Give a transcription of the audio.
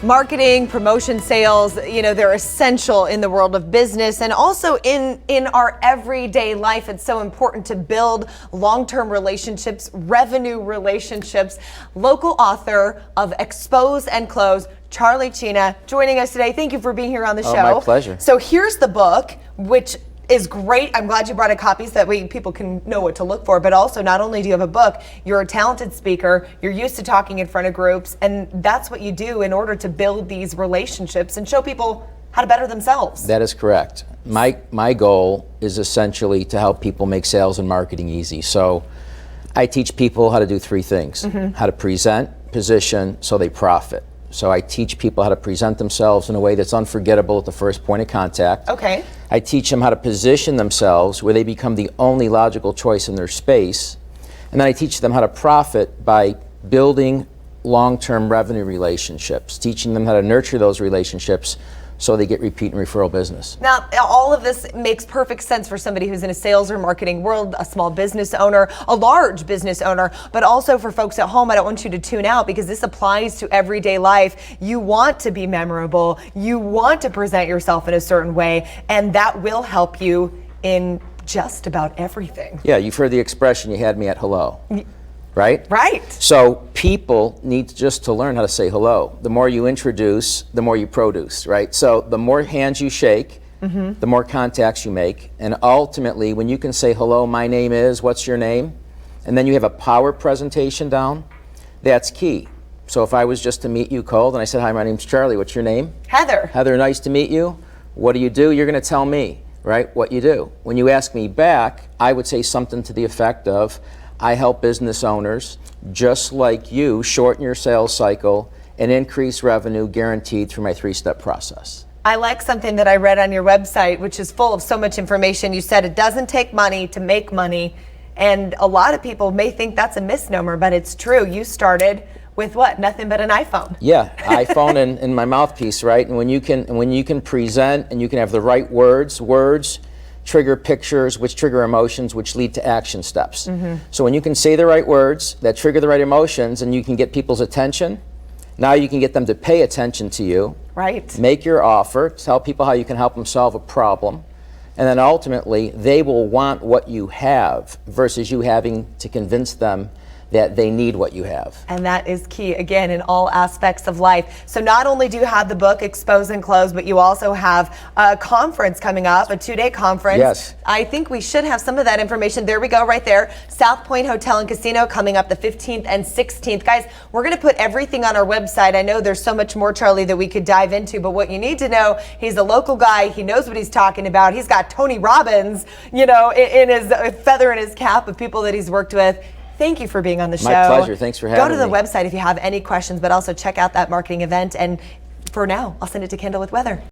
Marketing, promotion, sales, they're essential in the world of business and also in our everyday life. It's so important to build long-term relationships, revenue relationships. Local author of Expose and Close, Charlie Cina, joining us today. Thank you for being here on the show. My pleasure. So here's the book, which is great. I'm glad you brought a copy so that way people can know what to look for. But also, not only do you have a book, you're a talented speaker, you're used to talking in front of groups, and that's what you do in order to build these relationships and show people how to better themselves. That is correct. My goal is essentially to help people make sales and marketing easy. So I teach people how to do three things. How to present, position, so they profit. So I teach people how to present themselves in a way that's unforgettable at the first point of contact. Okay. I teach them how to position themselves where they become the only logical choice in their space. And then I teach them how to profit by building long-term revenue relationships, teaching them how to nurture those relationships so they get repeat and referral business. Now, all of this makes perfect sense for somebody who's in a sales or marketing world, a small business owner, a large business owner, but also for folks at home. I don't want you to tune out because this applies to everyday life. You want to be memorable. You want to present yourself in a certain way, and that will help you in just about everything. Yeah, you've heard the expression, you had me at hello. Right? Right. So people need just to learn how to say hello. The more you introduce, the more you produce, right? So the more hands you shake, the more contacts you make. And ultimately, when you can say hello, my name is, what's your name? And then you have a power presentation down, that's key. So if I was just to meet you cold and I said, hi, my name's Charlie, what's your name? Heather. Heather, nice to meet you. What do? You're going to tell me, right, what you do. When you ask me back, I would say something to the effect of, I help business owners just like you shorten your sales cycle and increase revenue guaranteed through my three-step process. I like something that I read on your website, which is full of so much information. You said it doesn't take money to make money, and a lot of people may think that's a misnomer, but it's true. You started with what? Nothing but an iPhone. Yeah, iPhone and my mouthpiece, right? And when you can present and you can have the right words trigger pictures, which trigger emotions, which lead to action steps. So when you can say the right words that trigger the right emotions and you can get people's attention, now you can get them to pay attention to you. Right. Make your offer, tell people how you can help them solve a problem, and then ultimately they will want what you have versus you having to convince them that they need what you have. And that is key, again, in all aspects of life. So not only do you have the book, Expose and Close, but you also have a conference coming up, a 2-day conference. Yes. I think we should have some of that information. There we go, right there. South Point Hotel and Casino coming up the 15th and 16th. Guys, we're going to put everything on our website. I know there's so much more, Charlie, that we could dive into, but what you need to know, he's a local guy. He knows what he's talking about. He's got Tony Robbins, in his feather in his cap of people that he's worked with. Thank you for being on the show. My pleasure. Thanks for having me. Go to the website if you have any questions, but also check out that marketing event. And for now, I'll send it to Kendall with weather.